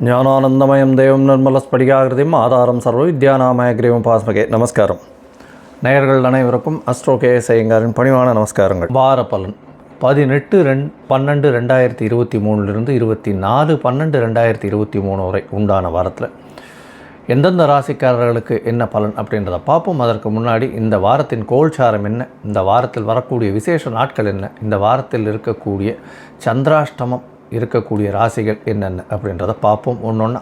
ஞானானந்தமயம் தேவம் நிர்மலஸ்படிகாகிருதியும் ஆதாரம் சர்வ வித்யாநாமயக்ரீவம் பாஸ்மகே. நமஸ்காரம். நேயர்கள் அனைவருக்கும் அஸ்ட்ரோ கேஎஸ் ஐயங்காரின் பணிவான நமஸ்காரங்கள். வார பலன் 18/12/2023 24/12/2023 வரை உண்டான வாரத்தில் எந்தெந்த ராசிக்காரர்களுக்கு என்ன பலன் அப்படின்றத பார்ப்போம். அதற்கு முன்னாடி இந்த வாரத்தின் கோல்சாரம் என்ன, இந்த வாரத்தில் வரக்கூடிய விசேஷ நாட்கள் என்ன, இந்த வாரத்தில் இருக்கக்கூடிய சந்திராஷ்டமம் இருக்கக்கூடிய ராசிகள் என்னென்ன அப்படின்றத பார்ப்போம் ஒன்றொன்னா.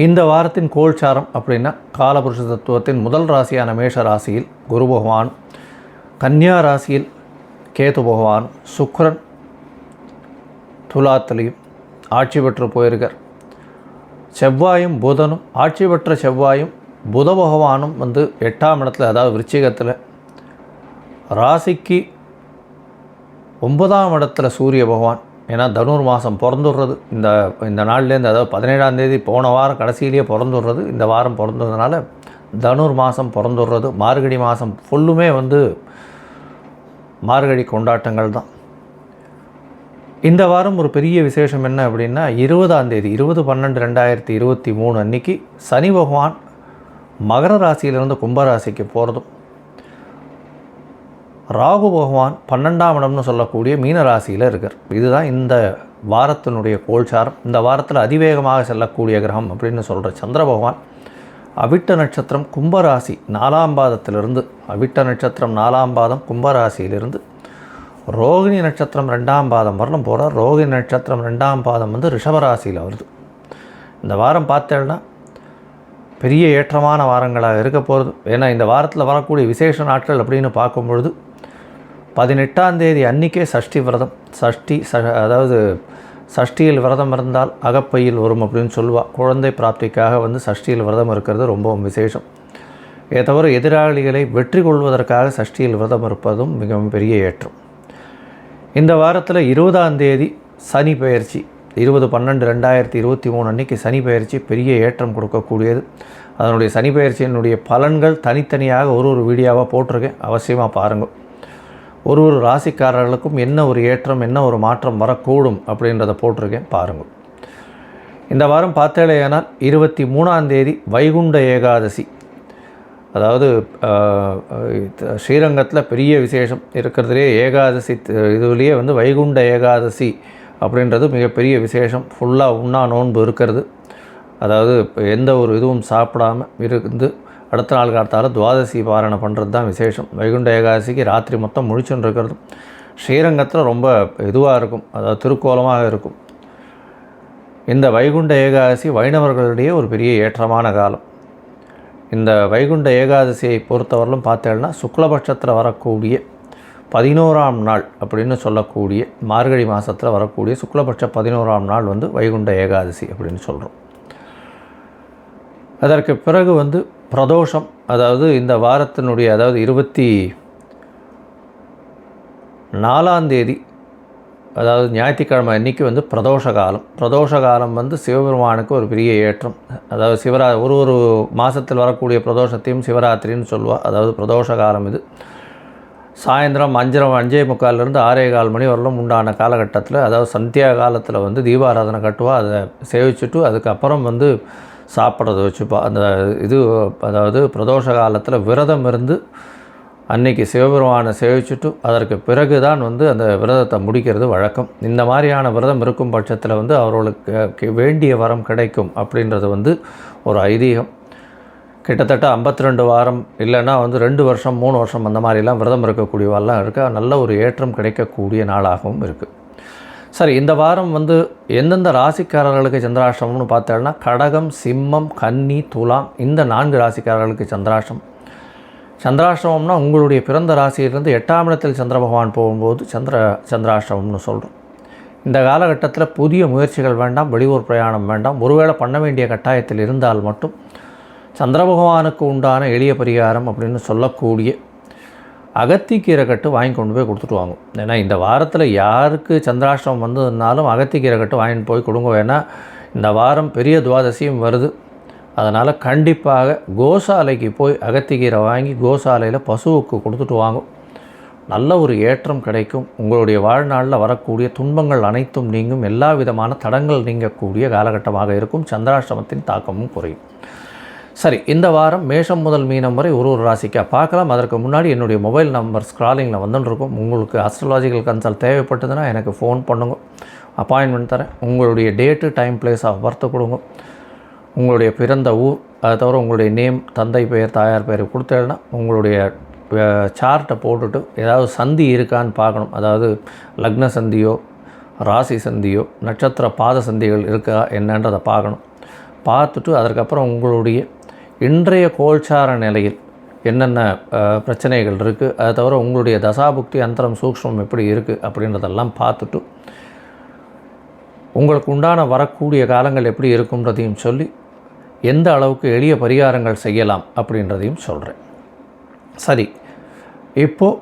இந்த வாரத்தின் கோல்சாரம் அப்படின்னா காலபுருஷ தத்துவத்தின் முதல் ராசியான மேஷ ராசியில் குரு பகவான், கன்னியா ராசியில் கேது பகவான், சுக்கிரன் துலாத்திலையும் ஆட்சி பெற்று போயிருக்கார். செவ்வாயும் புதனும் ஆட்சி பெற்ற செவ்வாயும் புத பகவானும் 8ஆம் இடத்துல, அதாவது விருச்சிகத்தில், ராசிக்கு 9ஆம் இடத்துல சூரிய பகவான். ஏன்னா தனுர் மாதம் பிறந்துடுறது இந்த நாள்லேருந்து, அதாவது 17ஆம் தேதி போன வாரம் கடைசியிலேயே பிறந்துடுறது, இந்த வாரம் பிறந்ததுனால தனுர் மாதம் பிறந்துடுறது. மார்கழி மாதம் ஃபுல்லுமே மார்கழி கொண்டாட்டங்கள் தான். இந்த வாரம் ஒரு பெரிய விசேஷம் என்ன அப்படின்னா 20ஆம் தேதி 20/12/2023 அன்றைக்கி சனி பகவான் மகர ராசியிலிருந்து கும்பராசிக்கு போகிறதும், ராகு பகவான் 12ஆம் இடம்னு சொல்லக்கூடிய மீன ராசியில் இருக்கார். இதுதான் இந்த வாரத்தினுடைய கோல்சாரம். இந்த வாரத்தில் அதிவேகமாக செல்லக்கூடிய கிரகம் அப்படின்னு சொல்கிற சந்திர பகவான் அவிட்ட நட்சத்திரம் கும்பராசி 4ஆம் பாதத்திலிருந்து, அவிட்ட நட்சத்திரம் 4ஆம் பாதம் கும்பராசியிலிருந்து ரோகிணி நட்சத்திரம் 2ஆம் பாதம் வரலும் போகிறார். ரோகிணி நட்சத்திரம் 2ஆம் பாதம் ரிஷபராசியில் வருது. இந்த வாரம் பார்த்தேன்னா பெரிய ஏற்றமான வாரங்களாக இருக்க போகிறது. ஏன்னா இந்த வாரத்தில் வரக்கூடிய விசேஷ நாட்கள் அப்படின்னு பார்க்கும்பொழுது 18ஆம் தேதி அன்றைக்கே சஷ்டி விரதம். அதாவது சஷ்டியில் விரதம் இருந்தால் அகப்பையில் வரும் அப்படின்னு சொல்லுவாள். குழந்தை பிராப்திக்காக சஷ்டியில் விரதம் இருக்கிறது ரொம்பவும் விசேஷம். தவிர எதிராளிகளை வெற்றி கொள்வதற்காக சஷ்டியில் விரதம் இருப்பதும் மிகவும் பெரிய ஏற்றம். இந்த வாரத்தில் 20ஆம் தேதி சனி பெயர்ச்சி, 20/12/2023 அன்றைக்கி சனி பெயர்ச்சி பெரிய ஏற்றம் கொடுக்கக்கூடியது. அதனுடைய சனி பெயர்ச்சியினுடைய பலன்கள் தனித்தனியாக ஒரு வீடியோவாக போட்டிருக்கேன், அவசியமாக பாருங்கள். ஒரு ராசிக்காரர்களுக்கும் என்ன ஒரு ஏற்றம், என்ன ஒரு மாற்றம் வரக்கூடும் அப்படின்றத போட்டிருக்கேன், பாருங்கள். இந்த வாரம் பார்த்தேனால் 23ஆம் தேதி வைகுண்ட ஏகாதசி, அதாவது ஸ்ரீரங்கத்தில் பெரிய விசேஷம் இருக்கிறதுலே ஏகாதசி இதுலேயே வைகுண்ட ஏகாதசி அப்படின்றது மிகப்பெரிய விசேஷம். ஃபுல்லாக உண்ணா நோன்பு இருக்கிறது. அதாவது எந்த ஒரு இதுவும் சாப்பிடாமல் இருந்து அடுத்த நாள் காலத்தால் துவாதசி பாரணை பண்ணுறது தான் விசேஷம். வைகுண்ட ஏகாதசிக்கு ராத்திரி மொத்தம் முழிச்சுன்னு இருக்கிறது. ஸ்ரீரங்கத்தில் ரொம்ப இதுவாக இருக்கும், அதாவது திருக்கோலமாக இருக்கும். இந்த வைகுண்ட ஏகாதசி வைணவர்களிடையே ஒரு பெரிய ஏற்றமான காலம். இந்த வைகுண்ட ஏகாதசியை பொறுத்தவரையிலும் பார்த்தேன்னா சுக்லபட்சத்தில் வரக்கூடிய 11ஆம் நாள் அப்படின்னு சொல்லக்கூடிய மார்கழி மாதத்தில் வரக்கூடிய சுக்லபட்ச 11ஆம் நாள் வைகுண்ட ஏகாதசி அப்படின்னு சொல்கிறோம். அதற்கு பிறகு பிரதோஷம், அதாவது இந்த வாரத்தினுடைய, அதாவது 24ஆம் தேதி, அதாவது ஞாயிற்றுக்கிழமை அன்றைக்கி பிரதோஷ காலம். பிரதோஷ காலம் சிவபெருமானுக்கு ஒரு பெரிய ஏற்றம். அதாவது ஒரு மாதத்தில் வரக்கூடிய பிரதோஷத்தையும் சிவராத்திரின்னு சொல்லுவாள். அதாவது பிரதோஷ காலம் இது சாயந்தரம் 5:45 6:15 மணி வரலும் உண்டான காலகட்டத்தில், அதாவது சந்தியா காலத்தில் தீபாராதனை கட்டுவா. அதை சேவிச்சுட்டு அதுக்கப்புறம் சாப்பிட்றது வச்சுப்பா. அந்த இது, அதாவது பிரதோஷ காலத்தில் விரதம் இருந்து அன்னைக்கு சிவபெருமானை சேவிச்சுட்டு அதற்கு பிறகு தான் அந்த விரதத்தை முடிக்கிறது வழக்கம். இந்த மாதிரியான விரதம் இருக்கும் பட்சத்தில் அவர்களுக்கு வேண்டிய வரம் கிடைக்கும் அப்படின்றது ஒரு ஐதீகம். கிட்டத்தட்ட 52 வாரம் இல்லைன்னா 2 வருஷம் 3 வருஷம் அந்த மாதிரிலாம் விரதம் இருக்கக்கூடியவெல்லாம் இருக்க நல்ல ஒரு ஏற்றம் கிடைக்கக்கூடிய நாளாகவும் இருக்குது. சரி, இந்த வாரம் எந்தெந்த ராசிக்காரர்களுக்கு சந்திராஷ்டமம்னு பார்த்தோம்னா கடகம், சிம்மம், கன்னி, துலாம், இந்த 4 ராசிக்காரர்களுக்கு சந்திராஷ்டமம்னா உங்களுடைய பிறந்த ராசியிலிருந்து 8ஆம் இடத்தில் சந்திர பகவான் போகும்போது சந்திராஷ்டமம்னு சொல்கிறோம். இந்த காலகட்டத்தில் புதிய முயற்சிகள் வேண்டாம், வெளியூர் பிரயாணம் வேண்டாம். ஒருவேளை பண்ண வேண்டிய கட்டாயத்தில் இருந்தால் மட்டும் சந்திர பகவானுக்கு உண்டான எளிய பரிகாரம் அப்படின்னு சொல்லக்கூடிய அகத்திக்கீரை கட்டு வாங்கி கொண்டு போய் கொடுத்துட்டு வாங்கும். ஏன்னா இந்த வாரத்தில் யாருக்கு சந்திராஷ்டமம் வந்ததுனாலும் அகத்திக்கீரை கட்டு வாங்கிட்டு போய் கொடுங்க. ஏன்னா இந்த வாரம் பெரிய துவாதசியும் வருது. அதனால் கண்டிப்பாக கோசாலைக்கு போய் அகத்திக்கீரை வாங்கி கோசாலையில் பசுவுக்கு கொடுத்துட்டு வாங்கும். நல்ல ஒரு ஏற்றம் கிடைக்கும். உங்களுடைய வாழ்நாளில் வரக்கூடிய துன்பங்கள் அனைத்தும் நீங்கும். எல்லா விதமான தடங்கள் நீங்கக்கூடிய காலகட்டமாக இருக்கும். சந்திராஷ்டமத்தின் தாக்கமும் குறையும். சரி, இந்த வாரம் மேஷம் முதல் மீனம் வரை ஒரு ராசிக்காக பார்க்கலாம். அதற்கு முன்னாடி என்னுடைய மொபைல் நம்பர் ஸ்க்ராலிங்கில் வந்துட்டுருக்கும். உங்களுக்கு அஸ்ட்ராலாஜிக்கல் கன்சல்ட் தேவைப்பட்டதுன்னா எனக்கு ஃபோன் பண்ணுங்க, அப்பாயின்மெண்ட் தரேன். உங்களுடைய date, time, place of birth கொடுங்க. உங்களுடைய பிறந்த ஊர், அதை தவிர உங்களுடைய நேம், தந்தை பெயர், தாயார் பெயர் கொடுத்தேன்னா உங்களுடைய சார்ட்டை போட்டுட்டு ஏதாவது சந்தி இருக்கான்னு பார்க்கணும். அதாவது லக்ன சந்தியோ, ராசி சந்தியோ, நட்சத்திர பாத சந்திகள் இருக்கா என்னன்றதை பார்க்கணும். பார்த்துட்டு அதற்கப்புறம் உங்களுடைய இன்றைய கோல்சார நிலையில் என்னென்ன பிரச்சனைகள் இருக்குது, அதை தவிர உங்களுடைய தசாபுக்தி அந்தரம் சூக்ஷ்மம் எப்படி இருக்குது அப்படின்றதெல்லாம் பார்த்துட்டு உங்களுக்கு உண்டான வரக்கூடிய காலங்கள் எப்படி இருக்குன்றதையும் சொல்லி எந்த அளவுக்கு எளிய பரிகாரங்கள் செய்யலாம் அப்படின்றதையும் சொல்கிறேன். சரி, இப்போது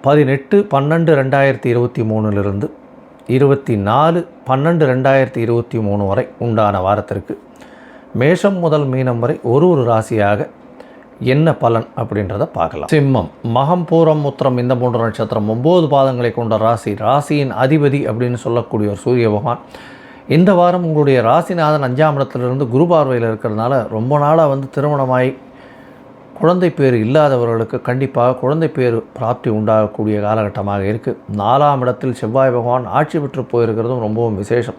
18/12/2023 24/12/2023 வரை உண்டான வாரத்திற்கு மேஷம் முதல் மீனம் வரை ஒரு ராசியாக என்ன பலன் அப்படின்றத பார்க்கலாம். சிம்மம், மகம், பூரம், உத்திரம் இந்த 3 நட்சத்திரம் 9 பாதங்களை கொண்ட ராசி. ராசியின் அதிபதி அப்படின்னு சொல்லக்கூடிய ஒரு சூரிய பகவான் இந்த வாரம் உங்களுடைய ராசிநாதன் 5ஆம் இடத்துலேருந்து குரு பார்வையில் இருக்கிறதுனால ரொம்ப நாளாக திருமணமாகி குழந்தை பேர் இல்லாதவர்களுக்கு கண்டிப்பாக குழந்தை பேர் பிராப்தி உண்டாகக்கூடிய காலகட்டமாக இருக்குது. 4ஆம் இடத்தில் செவ்வாய் பகவான் ஆட்சி பெற்று போயிருக்கிறதும் ரொம்பவும் விசேஷம்.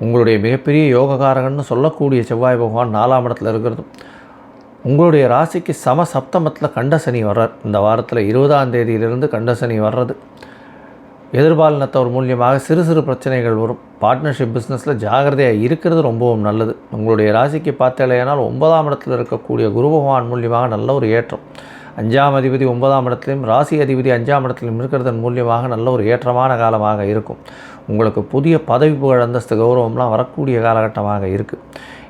உங்களுடைய மிகப்பெரிய யோககாரகன்னு சொல்லக்கூடிய செவ்வாய் பகவான் 4ஆம் இடத்துல இருக்கிறதும் உங்களுடைய ராசிக்கு சம சப்தமத்தில் கண்ட சனி வர்றார். இந்த வாரத்தில் 20ஆம் தேதியிலிருந்து கண்ட சனி வர்றது எதிர்பாலினத்தவர் மூலியமாக சிறு சிறு பிரச்சனைகள் வரும். பார்ட்னர்ஷிப் பிஸ்னஸில் ஜாகிரதையாக இருக்கிறது ரொம்பவும் நல்லது. உங்களுடைய ராசிக்கு பார்த்தலையானால் 9ஆம் இடத்தில் இருக்கக்கூடிய குரு பகவான் மூலியமாக நல்ல ஒரு ஏற்றம். 5ஆம் அதிபதி 9ஆம் இடத்துலையும் ராசி அதிபதி 5ஆம் இடத்துலையும் இருக்கிறதன் மூலியமாக நல்ல ஒரு ஏற்றமான காலமாக இருக்கும். உங்களுக்கு புதிய பதவி புகழ், அந்தஸ்து, கௌரவம்லாம் வரக்கூடிய காலகட்டமாக இருக்குது.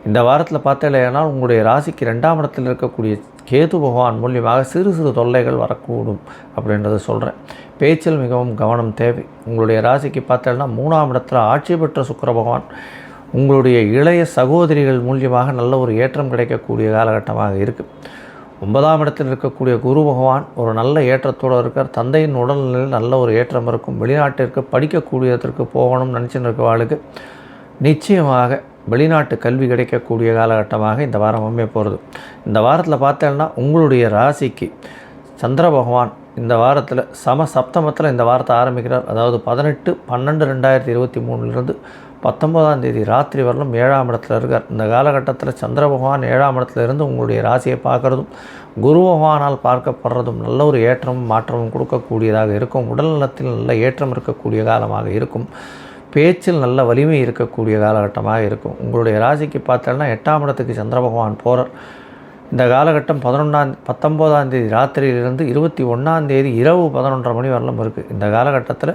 இந்த வாரத்தில் பார்த்தலையானால் உங்களுடைய ராசிக்கு 2ஆம் இடத்தில் இருக்கக்கூடிய கேது பகவான் மூலியமாக சிறு சிறு தொல்லைகள் வரக்கூடும் அப்படின்றத சொல்கிறேன். பேச்சில் மிகவும் கவனம் தேவை. உங்களுடைய ராசிக்கு பார்த்தோன்னா 3ஆம் இடத்துல ஆட்சி பெற்ற சுக்கிர பகவான் உங்களுடைய இளைய சகோதரிகள் மூலியமாக நல்ல ஒரு ஏற்றம் கிடைக்கக்கூடிய காலகட்டமாக இருக்குது. 9ஆம் இடத்தில் இருக்கக்கூடிய குரு பகவான் ஒரு நல்ல ஏற்றத்தோடு இருக்கார். தந்தையின் உடல்நிலையில் நல்ல ஒரு ஏற்றம் இருக்கும். வெளிநாட்டிற்கு படிக்கக்கூடியதற்கு போகணும்னு நினச்சின்னு இருக்கவாளுக்கு நிச்சயமாக வெளிநாட்டு கல்வி கிடைக்கக்கூடிய காலகட்டமாக இந்த வாரம் அமைய போகிறது. இந்த வாரத்தில் பார்த்தேன்னா உங்களுடைய ராசிக்கு சந்திர பகவான் இந்த வாரத்தில் சம சப்தமத்தில் இந்த வாரத்தை ஆரம்பிக்கிறார். அதாவது 18/12/2023 19ஆம் தேதி ராத்திரி வரலும் 7ஆம் இடத்துல இருக்கார். இந்த காலகட்டத்தில் சந்திர பகவான் 7ஆம் இடத்துல இருந்து உங்களுடைய ராசியை பார்க்குறதும் குரு பகவானால் பார்க்கப்படுறதும் நல்ல ஒரு ஏற்றமும் மாற்றமும் கொடுக்கக்கூடியதாக இருக்கும். உடல்நலத்தில் நல்ல ஏற்றம் இருக்கக்கூடிய காலமாக இருக்கும். பேச்சில் நல்ல வலிமை இருக்கக்கூடிய காலகட்டமாக இருக்கும். உங்களுடைய ராசிக்கு பார்த்தோன்னா 8ஆம் இடத்துக்கு சந்திர பகவான் போகிறார். இந்த காலகட்டம் 19ஆம் தேதி ராத்திரியிலிருந்து 21ஆம் தேதி இரவு 11:30 மணி வரலும் இருக்குது. இந்த காலகட்டத்தில்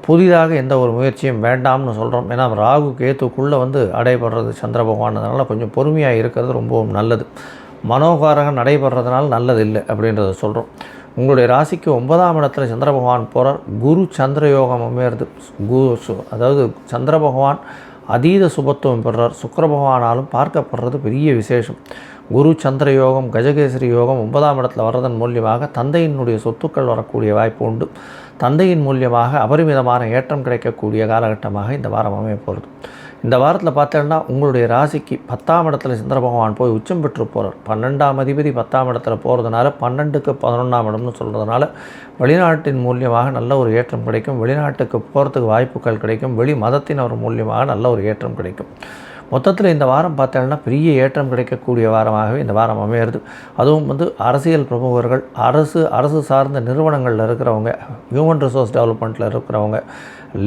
புதிதாக எந்த ஒரு முயற்சியும் வேண்டாம்னு சொல்கிறோம். ஏன்னா ராகு கேத்துக்குள்ளே அடைபடுறது சந்திர பகவான். அதனால் கொஞ்சம் பொறுமையாக இருக்கிறது ரொம்பவும் நல்லது. மனோகாரகம் நடைபெறதுனால நல்லது இல்லை அப்படின்றத சொல்கிறோம். உங்களுடைய ராசிக்கு 9ஆம் இடத்துல சந்திர பகவான் போகிறார். குரு சந்திர யோகம் அமையிறது. அதாவது சந்திர பகவான் அதீத சுபத்துவம் பெறுறார். சுக்கிர பகவானாலும் பார்க்கப்படுறது பெரிய விசேஷம். குரு சந்திர யோகம், கஜகேசரி யோகம் 9ஆம் இடத்துல வர்றதன் மூலியமாக தந்தையினுடைய சொத்துக்கள் வரக்கூடிய வாய்ப்பு உண்டு. தந்தையின் மூலியமாக அபரிமிதமான ஏற்றம் கிடைக்கக்கூடிய காலகட்டமாக இந்த வாரம் அமைய போகிறது. இந்த வாரத்தில் பார்த்தோன்னா உங்களுடைய ராசிக்கு 10ஆம் இடத்துல சந்திர பகவான் போய் உச்சம் பெற்று போகிறார். 12ஆம் அதிபதி 10ஆம் இடத்துல போகிறதுனால 12க்கு 11ஆம் இடம்னு சொல்கிறதுனால வெளிநாட்டின் மூலியமாக நல்ல ஒரு ஏற்றம் கிடைக்கும். வெளிநாட்டுக்கு போகிறதுக்கு வாய்ப்புகள் கிடைக்கும். வெளி மதத்தினர் மூலியமாக நல்ல ஒரு ஏற்றம் கிடைக்கும். மொத்தத்தில் இந்த வாரம் பார்த்தோன்னா பெரிய ஏற்றம் கிடைக்கக்கூடிய வாரமாகவே இந்த வாரம் அமையிறது. அதுவும் அரசியல் பிரமுகர்கள், அரசு சார்ந்த நிறுவனங்களில் இருக்கிறவங்க, ஹியூமன் ரிசோர்ஸ் டெவலப்மெண்ட்டில் இருக்கிறவங்க,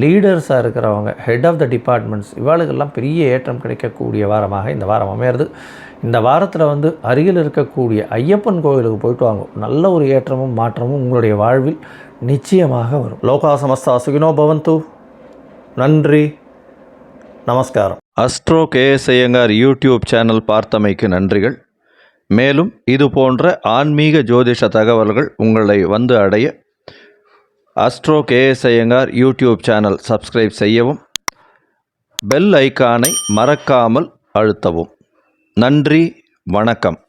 லீடர்ஸாக இருக்கிறவங்க, ஹெட் ஆஃப் த டிபார்ட்மெண்ட்ஸ், இவாளுக்கெல்லாம் பெரிய ஏற்றம் கிடைக்கக்கூடிய வாரமாக இந்த வாரம் அமையிறது. இந்த வாரத்தில் அருகில் இருக்கக்கூடிய ஐயப்பன் கோவிலுக்கு போயிட்டு வாங்க. நல்ல ஒரு ஏற்றமும் மாற்றமும் உங்களுடைய வாழ்வில் நிச்சயமாக வரும். லோகா சமஸ்தா சுகினோ பவந்து. நன்றி, நமஸ்காரம். Astro KS Iyengar YouTube channel பார்த்தமைக்கு நன்றிகள். மேலும் இது போன்ற ஆன்மீக ஜோதிஷ தகவல்கள் உங்களை அடைய astro KS Iyengar YouTube channel subscribe செய்யவும், பெல் ஐக்கானை மறக்காமல் அழுத்தவும். நன்றி, வணக்கம்.